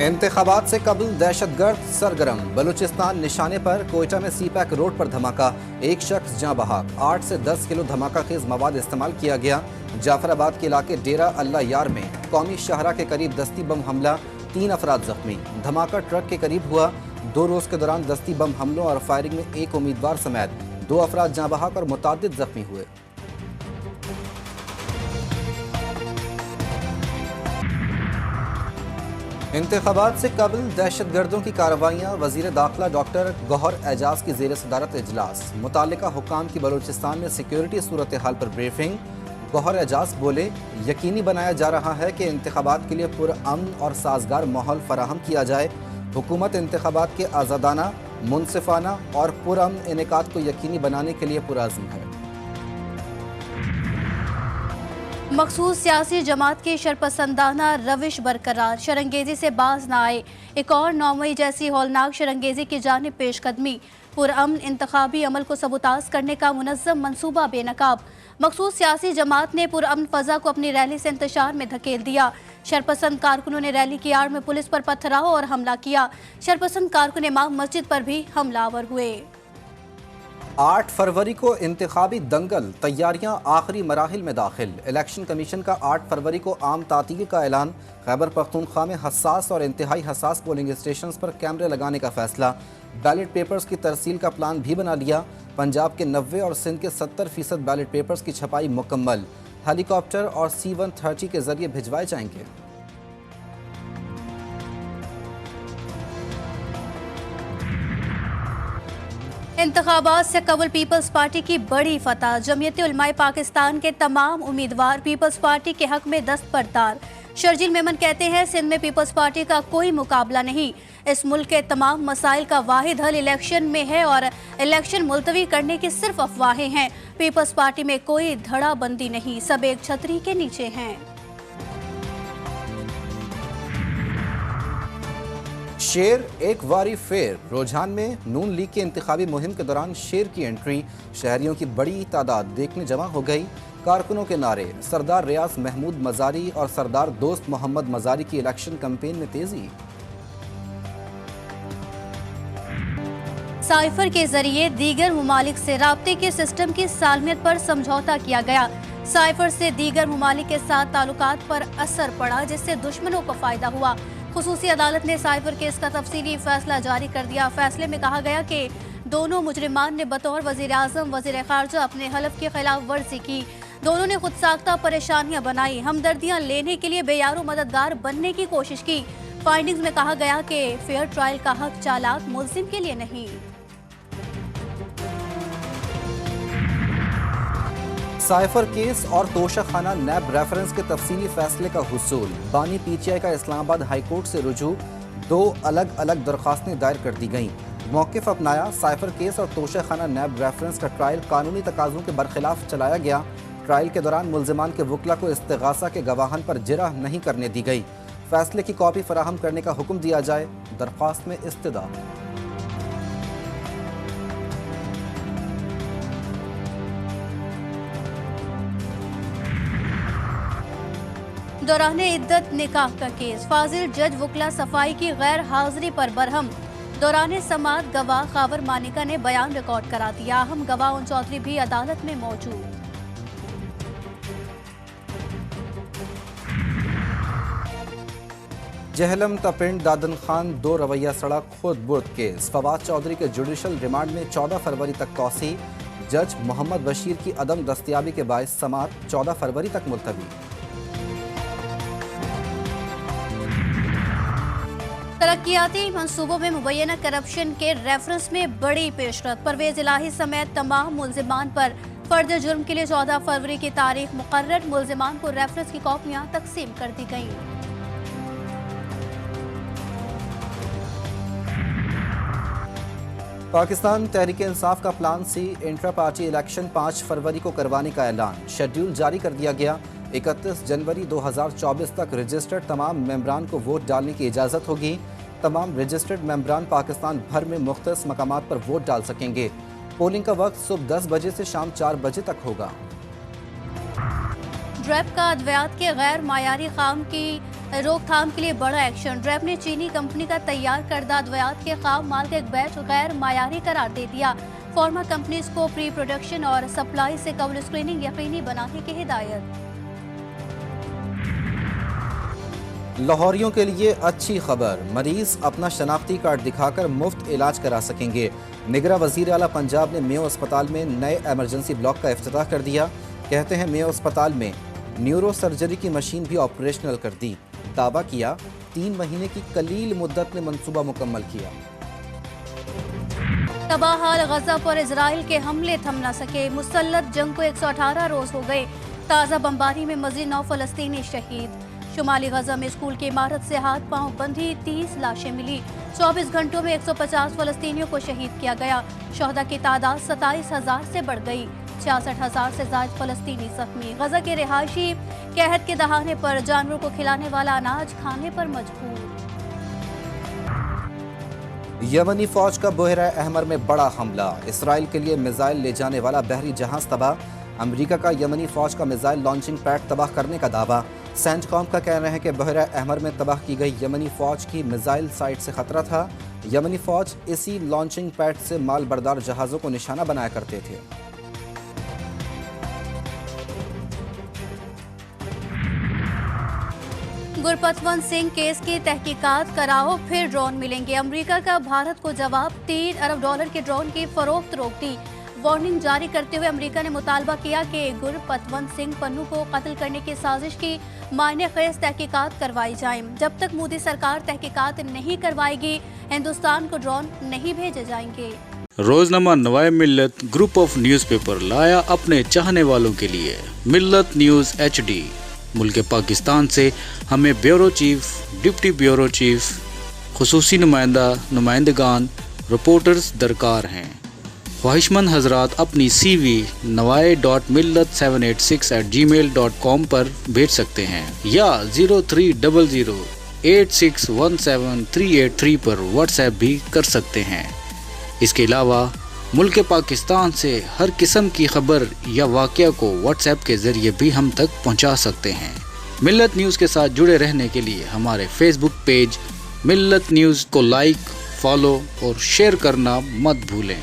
इंतखाबात से कबल दहशतगर्द सरगर्म, बलूचिस्तान निशाने पर कोयटा में सीपैक रोड पर धमाका, एक शख्स जाँ बहक, 8 से 10 किलो धमाका खेज मवाद इस्तेमाल किया गया। जाफराबाद के इलाके डेरा अल्लाह यार में कौमी शाहरा के करीब दस्ती बम हमला, 3 अफराद जख्मी। धमाका ट्रक के करीब हुआ। 2 रोज के दौरान दस्ती बम हमलों और फायरिंग में एक उम्मीदवार समेत 2 अफराद जाँ बहक और मुतादिद जख्मी हुए। इंतखाबात से कबल दहशतगर्दों की कार्रवाइयाँ, वजीर दाखिला डॉक्टर गौहर एजाज की जेर सदारत इजलास, मुतालिका हुक्काम की बलूचिस्तान में सिक्योरिटी सूरत हाल पर ब्रीफिंग। गौहर एजाज बोले, यकीनी बनाया जा रहा है कि इंतखाबात के लिए पुरअमन और साजगार माहौल फराहम किया जाए। हुकूमत इंतखाबात के आज़ादाना, मुनसिफाना और पुरअमन इनेकाद को यकीनी बनाने के लिए पुरअज़्म है। मखसूस सियासी जमात की शरपसंदाना रविश बरकरार, शरंगेजी से बाज न आए। एक और 9 मई जैसी हौलनाक शरंगेजी की जानिब पेशकदमी, पुरअमन इंतखाबी अमल को सबूताज करने का मुनज़्ज़म मनसूबा बेनकाब। मखसूस सियासी जमात ने पुरअमन फ़ज़ा को अपनी रैली से इंतशार में धकेल दिया। शरपसंद कारकुनों ने रैली की आड़ में पुलिस पर पथराव और हमला किया। शरपसंद कारकुन इमाम मस्जिद पर भी हमलावर हुए। 8 फरवरी को इंतखाबी दंगल, तैयारियां आखिरी मराहिल में दाखिल। इलेक्शन कमीशन का 8 फरवरी को आम तातील का ऐलान। खैबर पख्तूनख्वा में हसास और इंतहाई हसास पोलिंग स्टेशन पर कैमरे लगाने का फैसला। बैलेट पेपर्स की तरसील का प्लान भी बना लिया। पंजाब के 90 और सिंध के 70% बैलेट पेपर्स की छपाई मुकम्मल। हेलीकॉप्टर और C-130 के जरिए भिजवाए जाएंगे। इंतखाबात से कबल पीपल्स पार्टी की बड़ी फतह, जमीयत उलमाए पाकिस्तान के तमाम उम्मीदवार पीपल्स पार्टी के हक में दस्तबरदार। शर्जील मेमन कहते हैं, सिंध में पीपल्स पार्टी का कोई मुकाबला नहीं। इस मुल्क के तमाम मसाइल का वाहिद हल इलेक्शन में है और इलेक्शन मुलतवी करने की सिर्फ अफवाहें हैं। पीपल्स पार्टी में कोई धड़ाबंदी नहीं, सब एक छतरी के नीचे हैं। शेर एक वारी फेर, रुझान में नून लीग की इंतखाबी मुहिम के दौरान शेर की एंट्री, शहरियों की बड़ी तादाद देखने जमा हो गई। कारकुनों के नारे, सरदार रियाज महमूद मजारी और सरदार दोस्त मोहम्मद मजारी की इलेक्शन कैंपेन में तेजी। साइफर के जरिए दीगर ममालिक से राब्ते के सिस्टम की सालमियत पर समझौता किया गया। साइफर से दीगर ममालिक के साथ ताल्लुकात पर असर पड़ा, जिससे दुश्मनों को फायदा हुआ। खुसूसी अदालत ने साइफर केस का तफसीली फैसला जारी कर दिया। फैसले में कहा गया कि दोनों मुजरिमान ने बतौर वजीर आजम वजीर खारजा अपने हलफ की खिलाफ वर्जी की। दोनों ने खुद साख्ता परेशानियां बनाई, हमदर्दियां लेने के लिए बेयारो मददगार बनने की कोशिश की। फाइंडिंग्स में कहा गया कि फेयर ट्रायल का हक चालाक मुल्जिम के लिए नहीं। साइफर केस और तोशाखाना नैब रेफरेंस के तफसीली फैसले का हुसूल, बानी PTI का इस्लामाबाद हाईकोर्ट से रुजू। 2 अलग अलग दरख्वास्तें दायर कर दी गईं। मौक़िफ़ अपनाया, साइफर केस और तोशाखाना नैब रेफरेंस का ट्रायल कानूनी तकाज़ों के बरखिलाफ चलाया गया। ट्रायल के दौरान मुल्जिमान के वकला को इस्तिगासा के गवाहान पर जिरह नहीं करने दी गई। फैसले की कॉपी फराहम करने का हुक्म दिया जाए, दरख्वास्त में इस्तदा। दौरान इद्दत निकाह का केस, फाजिल जज वकला सफाई की गैर हाजिरी पर बरहम। दौरान समात गवाह खावर मानिका ने बयान रिकॉर्ड करा दिया। अहम गवाह उन चौधरी भी अदालत में मौजूद। जहलम तपिंड दादन खान 2 रवैया सड़क खुद बुर्द केस, फवाद चौधरी के जुडिशल रिमांड में 14 फरवरी तक तौसी। जज मोहम्मद बशीर की अदम दस्तियाबी के बायस समात 14 फरवरी तक मुलतवी। तरक्याती मंसूबों में मुबैना करप्शन के रेफरेंस में बड़ी पेशरफ, परवेज इलाही समेत तमाम मुल्जिमान पर फर्द जुर्म के लिए 14 फरवरी की तारीख मुकर्रर। मुल्जिमान को रेफरेंस की कॉपियां तकसीम कर दी गईं। पाकिस्तान तहरीक इंसाफ का plan C intra party election 5 फरवरी को करवाने का ऐलान, शेड्यूल जारी कर दिया गया। 31 जनवरी 2024 तक रजिस्टर्ड तमाम मेंबरान को वोट डालने की इजाज़त होगी। तमाम रजिस्टर्ड मेंबरान पाकिस्तान भर में मुख्तलिफ मकामात पर वोट डाल सकेंगे। पोलिंग का वक्त सुबह 10 बजे से शाम 4 बजे तक होगा। ड्रैप का अद्वियात के गैर मायारी खाम की रोकथाम के लिए बड़ा एक्शन। ड्रैप ने चीनी कंपनी का तैयार करदा अद्वियात के खाम माल का एक बैच गैर मायारी करार दे दिया। फार्मा कंपनीज को प्री प्रोडक्शन और सप्लाई से कबल स्क्रीनिंग यकीनी बनाने की हिदायत। लाहौरियों के लिए अच्छी खबर, मरीज अपना शनाख्ती कार्ड दिखाकर मुफ्त इलाज करा सकेंगे। निगरां वज़ीर आला पंजाब ने मेयो अस्पताल में नए एमरजेंसी ब्लॉक का इफ्तिताह कर दिया। कहते हैं मेयो अस्पताल में न्यूरो सर्जरी की मशीन भी ऑपरेशनल कर दी। दावा किया 3 महीने की कलील मुद्दत में मंसूबा मुकम्मल किया। तबाह हाल गजा पर इजराइल के हमले थम न सके। मुसल्लत जंग को 118 रोज हो गए। ताज़ा बमबारी में मजीद 9 फलस्तीनी शहीद। शुमाली गजा में स्कूल की इमारत से हाथ पांव बंधी 30 लाशें मिली। 24 घंटों में 150 फलस्तीनियों को शहीद किया गया। शहदा की तादाद 27,000 से बढ़ गई। 66,000 से ज्यादा फलस्तीनी जख्मी। गजा के रिहायशी कहत के दहाने पर जानवरों को खिलाने वाला अनाज खाने पर मजबूर। यमनी फौज का बहरा अहमर में बड़ा हमला। इसराइल के लिए मिसाइल ले जाने वाला बहरी जहाज तबाह। अमेरिका का यमनी फौज का मिसाइल लॉन्चिंग पैड तबाह करने का दावा। सेंटकॉम का कहना है कि बहरा अहमर में तबाह की गई यमनी फौज की मिसाइल साइट से खतरा था। यमनी फौज इसी लॉन्चिंग पैड से माल बरदार जहाज़ों को निशाना बनाया करते थे। गुरपतवंत सिंह केस की तहकीकात कराओ, फिर ड्रोन मिलेंगे। अमेरिका का भारत को जवाब। $3 अरब के ड्रोन की फरोख्त रोक दी। वार्निंग जारी करते हुए अमेरिका ने मुतालबा किया कि गुरपतवंत सिंह पन्नू को कत्ल करने की साजिश की मायने खेज तहकीकात करवाई जाए। जब तक मोदी सरकार तहकीकात नहीं करवाएगी, हिंदुस्तान को ड्रोन नहीं भेजे जाएंगे। रोजनामा नवाए मिल्लत ग्रुप ऑफ न्यूज़पेपर लाया अपने चाहने वालों के लिए मिल्लत न्यूज़ HD। मुल्क पाकिस्तान से हमें bureau chief, deputy bureau chief, खुसूसी नुमाइंदगान, रिपोर्टर्स दरकार हैं। ख्वाहिशमंद हजरात अपनी CV nawai.millat786@gmail.com पर भेज सकते हैं या 0300861738 पर व्हाट्सएप भी कर सकते हैं। इसके अलावा मुल्क पाकिस्तान से हर किस्म की खबर या वाक़या को व्हाट्सएप के ज़रिए भी हम तक पहुंचा सकते हैं। मिल्लत न्यूज़ के साथ जुड़े रहने के लिए हमारे फेसबुक पेज मिल्लत न्यूज़ को लाइक, फॉलो और शेयर करना मत भूलें।